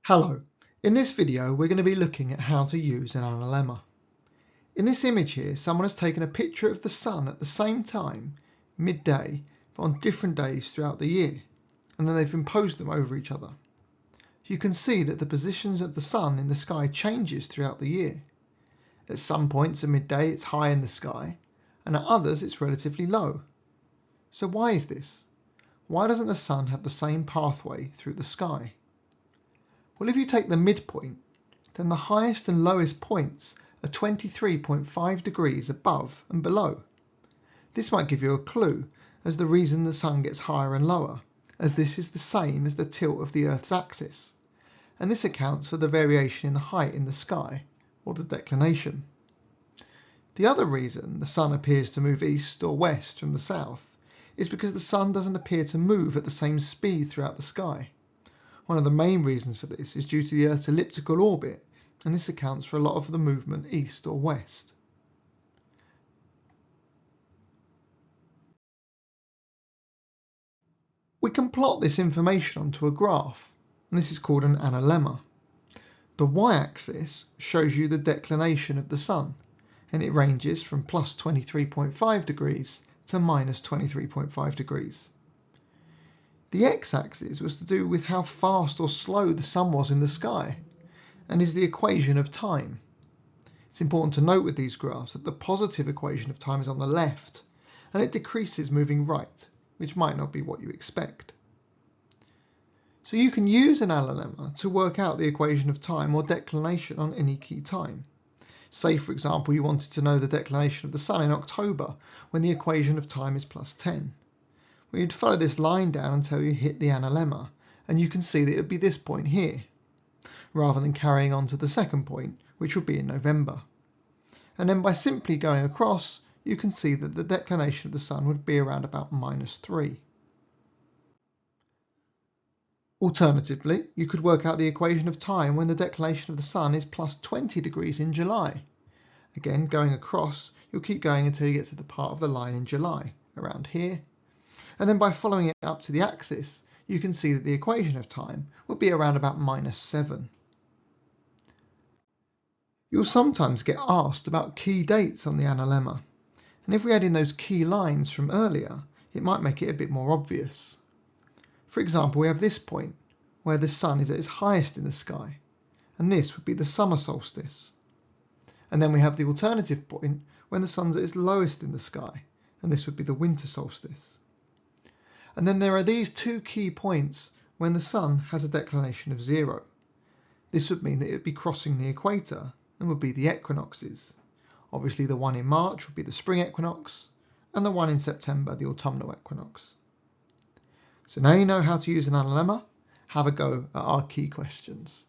Hello, in this video we're going to be looking at how to use an analemma. In this image here, someone has taken a picture of the sun at the same time, midday, but on different days throughout the year, and then they've imposed them over each other. You can see that the positions of the sun in the sky changes throughout the year. At some points at midday it's high in the sky, and at others it's relatively low. So why is this? Why doesn't the sun have the same pathway through the sky? Well, if you take the midpoint, then the highest and lowest points are 23.5 degrees above and below. This might give you a clue as the reason the sun gets higher and lower, as this is the same as the tilt of the Earth's axis, and this accounts for the variation in the height in the sky, or the declination. The other reason the sun appears to move east or west from the south is because the sun doesn't appear to move at the same speed throughout the sky. One of the main reasons for this is due to the Earth's elliptical orbit, and this accounts for a lot of the movement east or west. We can plot this information onto a graph, and this is called an analemma. The y-axis shows you the declination of the sun, and it ranges from plus 23.5 degrees to minus 23.5 degrees. The x-axis was to do with how fast or slow the sun was in the sky, and is the equation of time. It's important to note with these graphs that the positive equation of time is on the left, and it decreases moving right, which might not be what you expect. So you can use an analemma to work out the equation of time or declination on any key time. Say, for example, you wanted to know the declination of the sun in October when the equation of time is plus 10. Well, you'd follow this line down until you hit the analemma, and you can see that it would be this point here, rather than carrying on to the second point, which would be in November. And then by simply going across, you can see that the declination of the sun would be around about minus 3. Alternatively, you could work out the equation of time when the declination of the sun is plus 20 degrees in July. Again, going across, you'll keep going until you get to the part of the line in July, around here. And then by following it up to the axis, you can see that the equation of time would be around about minus 7. You'll sometimes get asked about key dates on the analemma, and if we add in those key lines from earlier, it might make it a bit more obvious. For example, we have this point where the sun is at its highest in the sky, and this would be the summer solstice. And then we have the alternative point when the sun's at its lowest in the sky, and this would be the winter solstice. And then there are these two key points when the sun has a declination of 0. This would mean that it would be crossing the equator and would be the equinoxes. Obviously the one in March would be the spring equinox, and the one in September the autumnal equinox. So now you know how to use an analemma. Have a go at our key questions.